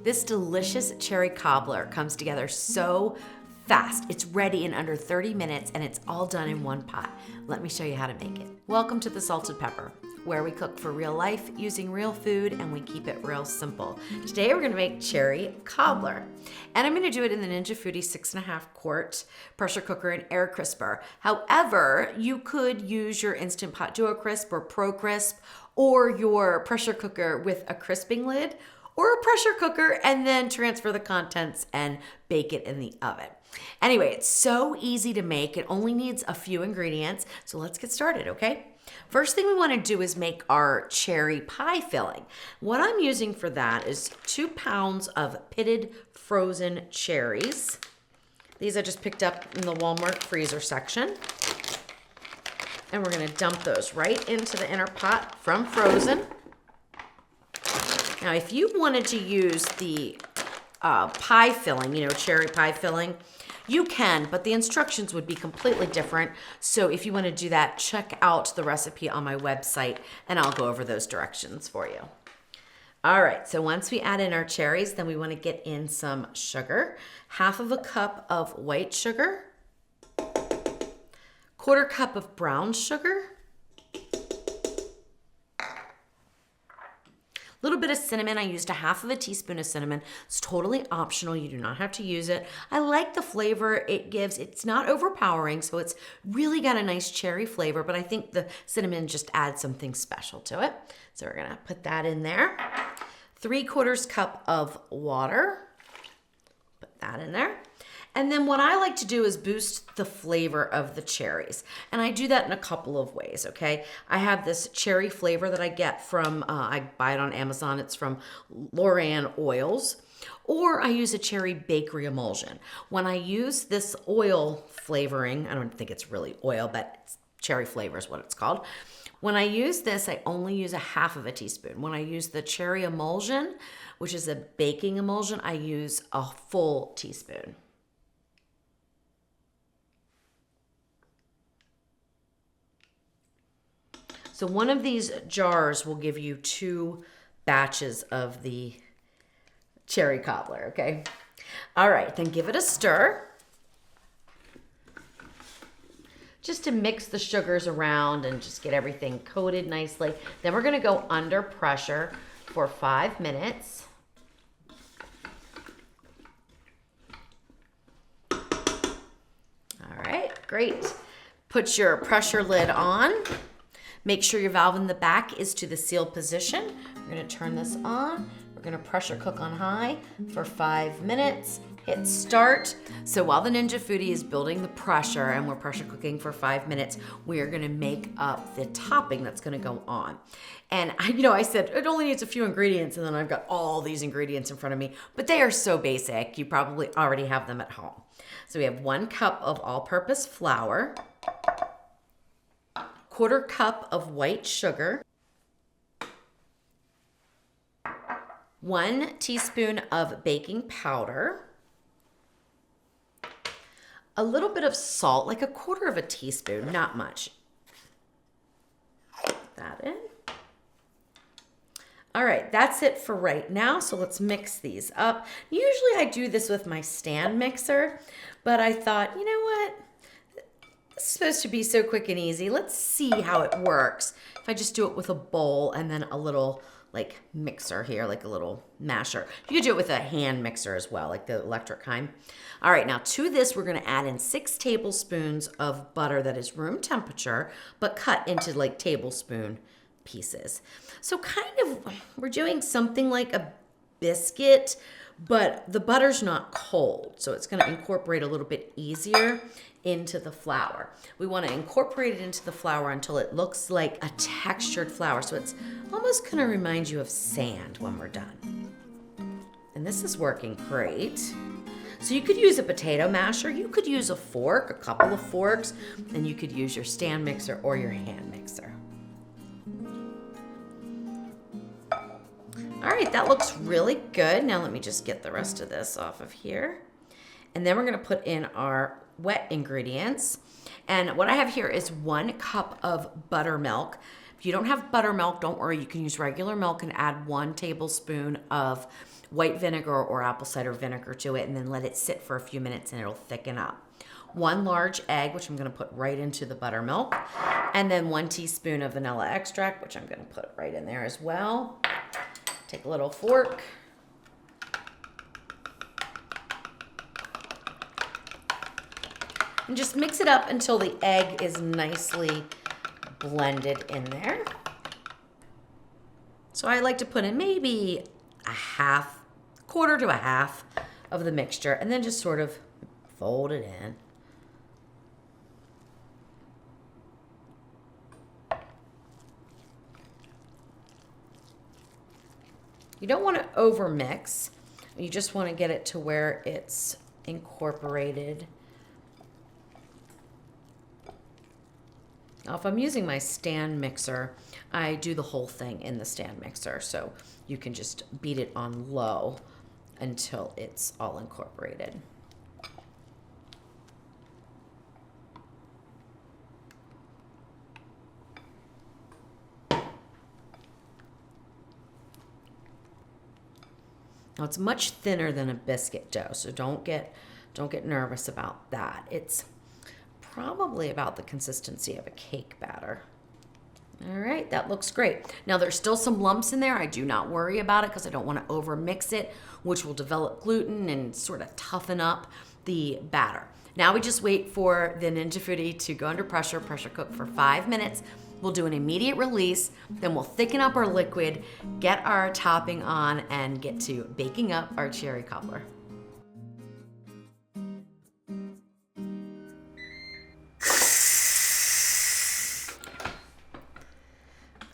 This delicious cherry cobbler comes together so fast. It's ready in under 30 minutes and it's all done in one pot. Let me show you how to make it. Welcome to the Salted Pepper, where we cook for real life using real food and we keep it real simple. Today we're gonna make cherry cobbler. And I'm gonna do it in the Ninja Foodi 6.5 quart pressure cooker and air crisper. However, you could use your Instant Pot Duo Crisp or Pro Crisp or your pressure cooker with a crisping lid or a pressure cooker and then transfer the contents and bake it in the oven. Anyway, it's so easy to make. It only needs a few ingredients. So let's get started, okay? First thing we want to do is make our cherry pie filling. What I'm using for that is 2 pounds of pitted frozen cherries. These I just picked up in the Walmart freezer section. And we're going to dump those right into the inner pot from frozen. Now, if you wanted to use the pie filling, cherry pie filling, you can, but the instructions would be completely different. So if you want to do that, check out the recipe on my website and I'll go over those directions for you. All right, so once we add in our cherries, then we want to get in some sugar. 1/2 cup of white sugar, 1/4 cup of brown sugar, a little bit of cinnamon. I used 1/2 teaspoon of cinnamon. It's totally optional. You do not have to use it. I like the flavor it gives. It's not overpowering, so it's really got a nice cherry flavor, but I think the cinnamon just adds something special to it. So we're gonna put that in there. 3/4 cup of water. Put that in there. And then what I like to do is boost the flavor of the cherries. And I do that in a couple of ways, okay? I have this cherry flavor that I get from, I buy it on Amazon. It's from Loran Oils. Or I use a cherry bakery emulsion. When I use this oil flavoring, I don't think it's really oil, but it's cherry flavor is what it's called. When I use this, I only use 1/2 teaspoon. When I use the cherry emulsion, which is a baking emulsion, I use a full teaspoon. So one of these jars will give you 2 batches of the cherry cobbler, okay? All right, then give it a stir. Just to mix the sugars around and just get everything coated nicely. Then we're gonna go under pressure for 5 minutes. All right, great. Put your pressure lid on. Make sure your valve in the back is to the sealed position. We're gonna turn this on. We're gonna pressure cook on high for 5 minutes. Hit start. So while the Ninja Foodi is building the pressure and we're pressure cooking for 5 minutes, we are gonna make up the topping that's gonna go on. And I said it only needs a few ingredients and then I've got all these ingredients in front of me, but they are so basic, you probably already have them at home. So we have 1 cup of all-purpose flour, 1/4 cup of white sugar, 1 teaspoon of baking powder, a little bit of salt, like 1/4 teaspoon, not much. Put that in. All right, that's it for right now. So let's mix these up. Usually I do this with my stand mixer, but I thought, you know what? It's supposed to be so quick and easy. Let's see how it works. If I just do it with a bowl and then a little mixer here, like a little masher. You could do it with a hand mixer as well, like the electric kind. All right, now to this, we're gonna add in 6 tablespoons of butter that is room temperature, but cut into tablespoon pieces. So we're doing something like a biscuit, but the butter's not cold, so it's gonna incorporate a little bit easier into the flour. We want to incorporate it into the flour until it looks like a textured flour. So it's almost going to remind you of sand when we're done. And this is working great. So you could use a potato masher, you could use a fork, a couple of forks, and you could use your stand mixer or your hand mixer. All right, that looks really good. Now let me just get the rest of this off of here. And then we're gonna put in our wet ingredients. And what I have here is 1 cup of buttermilk. If you don't have buttermilk, don't worry, you can use regular milk and add 1 tablespoon of white vinegar or apple cider vinegar to it, and then let it sit for a few minutes and it'll thicken up. 1 large egg, which I'm gonna put right into the buttermilk, and then 1 teaspoon of vanilla extract, which I'm gonna put right in there as well. Take a little fork. And just mix it up until the egg is nicely blended in there. So I like to put in maybe quarter to a half of the mixture, and then just sort of fold it in. You don't want to over mix. You just want to get it to where it's incorporated. Now, if I'm using my stand mixer, I do the whole thing in the stand mixer, so you can just beat it on low until it's all incorporated. Now, it's much thinner than a biscuit dough, so don't get nervous about that. It's probably about the consistency of a cake batter. All right, that looks great. Now, there's still some lumps in there. I do not worry about it because I don't want to over mix it, which will develop gluten and sort of toughen up the batter. Now we just wait for the Ninja Foodi to go under pressure cook for 5 minutes. We'll do an immediate release, then we'll thicken up our liquid, get our topping on, and get to baking up our cherry cobbler.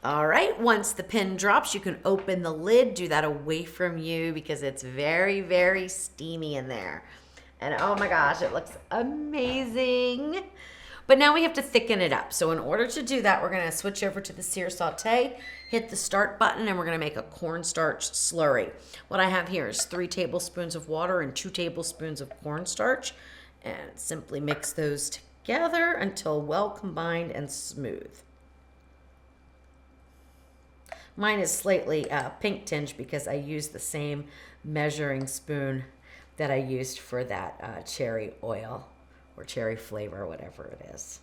All right, once the pin drops, you can open the lid. Do that away from you because it's very, very steamy in there. And oh my gosh, it looks amazing. But now we have to thicken it up. So in order to do that, we're gonna switch over to the sear saute, hit the start button, and we're gonna make a cornstarch slurry. What I have here is 3 tablespoons of water and 2 tablespoons of cornstarch. And simply mix those together until well combined and smooth. Mine is slightly pink tinged because I used the same measuring spoon that I used for that cherry oil or cherry flavor, whatever it is.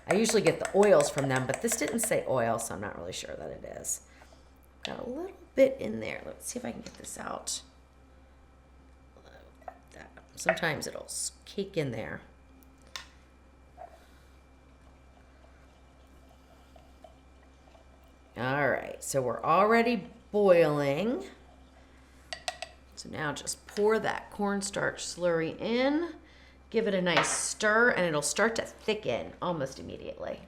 I usually get the oils from them, but this didn't say oil, so I'm not really sure that it is. Got a little bit in there. Let's see if I can get this out. Sometimes it'll cake in there. All right, so we're already boiling. So now just pour that cornstarch slurry in, give it a nice stir, and it'll start to thicken almost immediately.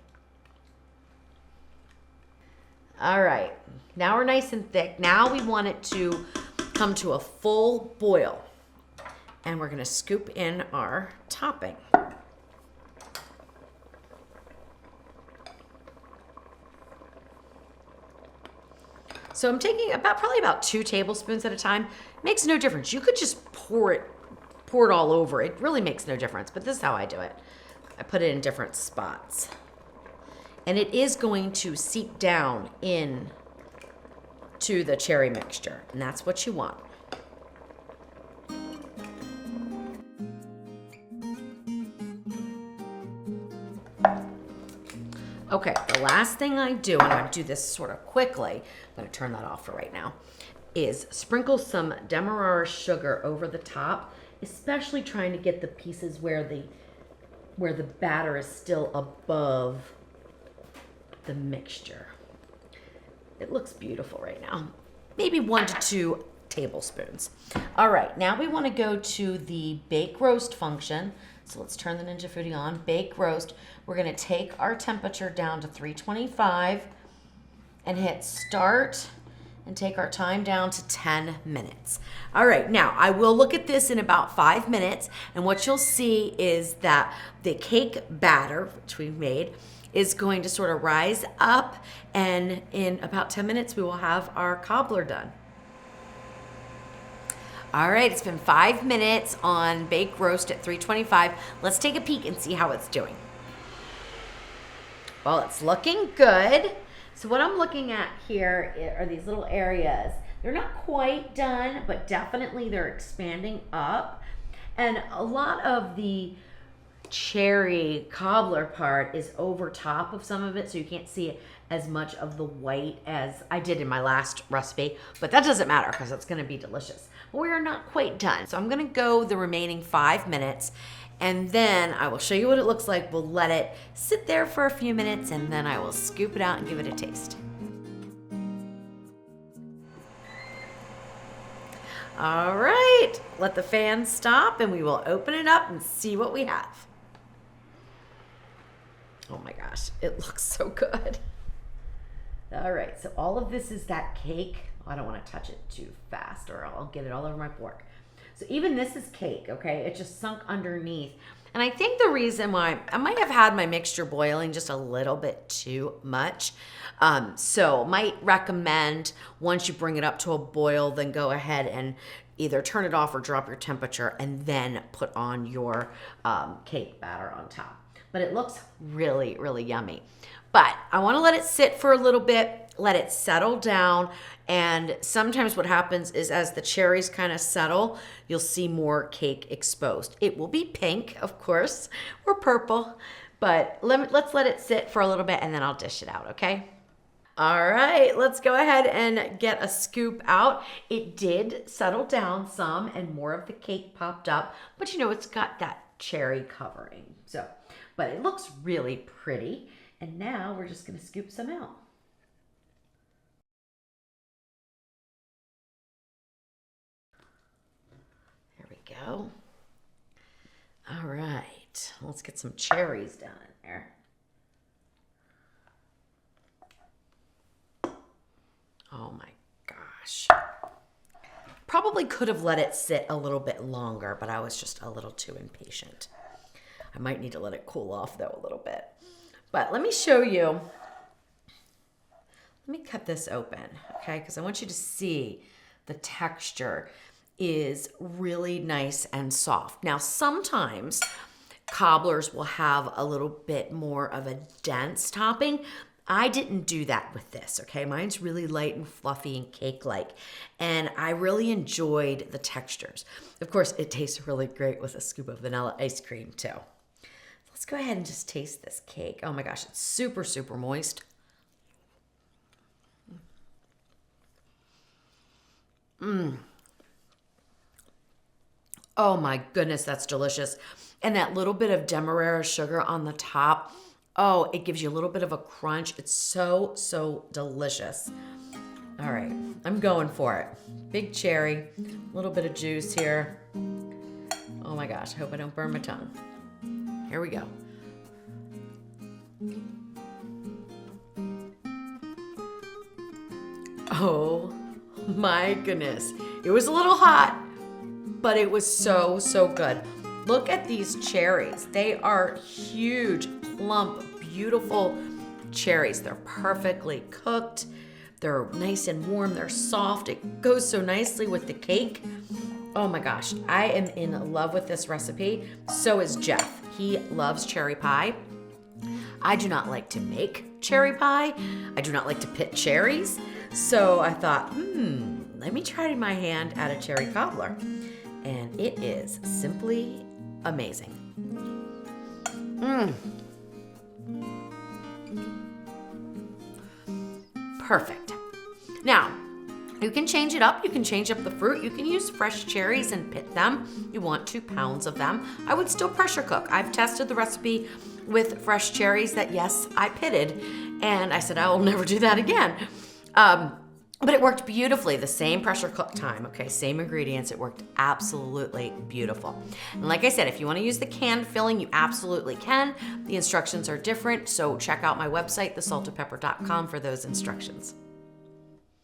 All right, now we're nice and thick. Now we want it to come to a full boil. And we're gonna scoop in our topping. So I'm taking probably about 2 tablespoons at a time. Makes no difference. You could just pour it all over. It really makes no difference, but this is how I do it. I put it in different spots. And it is going to seep down in to the cherry mixture, and that's what you want. Okay, the last thing I do, and I'm gonna do this sort of quickly, I'm gonna turn that off for right now, is sprinkle some demerara sugar over the top, especially trying to get the pieces where the batter is still above the mixture. It looks beautiful right now. Maybe 1 to 2 tablespoons. All right, now we wanna go to the bake roast function. So let's turn the Ninja Foodi on, bake roast. We're gonna take our temperature down to 325 and hit start and take our time down to 10 minutes. All right, now I will look at this in about 5 minutes, and what you'll see is that the cake batter, which we've made, is going to sort of rise up, and in about 10 minutes, we will have our cobbler done. All right, it's been 5 minutes on bake roast at 325. Let's take a peek and see how it's doing. Well, it's looking good. So what I'm looking at here are these little areas They're not quite done, but definitely they're expanding up. And a lot of the cherry cobbler part is over top of some of it, so you can't see as much of the white as I did in my last recipe, but that doesn't matter because it's going to be delicious. But we are not quite done, so I'm going to go the remaining 5 minutes, and then I will show you what it looks like. We'll let it sit there for a few minutes, and then I will scoop it out and give it a taste. All right, let the fan stop, and we will open it up and see what we have. Oh my gosh, it looks so good. All right, so all of this is that cake. I don't want to touch it too fast or I'll get it all over my fork. So even this is cake, okay? It just sunk underneath. And I think the reason why, I might have had my mixture boiling just a little bit too much. So might recommend once you bring it up to a boil, then go ahead and either turn it off or drop your temperature and then put on your cake batter on top. But it looks really, really yummy. But I want to let it sit for a little bit, let it settle down. And sometimes what happens is as the cherries kind of settle, you'll see more cake exposed. It will be pink, of course, or purple, but let's let it sit for a little bit and then I'll dish it out, okay? All right, let's go ahead and get a scoop out. It did settle down some and more of the cake popped up, but you know, it's got that cherry covering. So, but it looks really pretty. And now we're just gonna scoop some out. There we go. All right, let's get some cherries down in there. Oh my gosh. Probably could have let it sit a little bit longer, but I was just a little too impatient. I might need to let it cool off though a little bit. But let me show you. Let me cut this open, okay? Because I want you to see the texture is really nice and soft. Now, sometimes cobblers will have a little bit more of a dense topping. I didn't do that with this, okay? Mine's really light and fluffy and cake-like, and I really enjoyed the textures. Of course, it tastes really great with a scoop of vanilla ice cream, too. Let's go ahead and just taste this cake. Oh my gosh, it's super, super moist. Oh my goodness, that's delicious. And that little bit of demerara sugar on the top, oh, it gives you a little bit of a crunch. It's so, so delicious. All right, I'm going for it. Big cherry, a little bit of juice here. Oh my gosh, I hope I don't burn my tongue. Here we go. Oh my goodness. It was a little hot, but it was so, so good. Look at these cherries. They are huge, plump, beautiful cherries. They're perfectly cooked. They're nice and warm. They're soft. It goes so nicely with the cake. Oh my gosh, I am in love with this recipe. So is Jeff. He loves cherry pie. I do not like to make cherry pie. I do not like to pit cherries. So I thought, let me try my hand at a cherry cobbler. And it is simply amazing. Perfect. Now, you can change it up. You can change up the fruit. You can use fresh cherries and pit them. You want 2 pounds of them. I would still pressure cook. I've tested the recipe with fresh cherries that, yes, I pitted. And I said, I will never do that again. But it worked beautifully. The same pressure cook time, okay? Same ingredients. It worked absolutely beautiful. And like I said, if you want to use the canned filling, you absolutely can. The instructions are different, so check out my website, thesaltedpepper.com, for those instructions.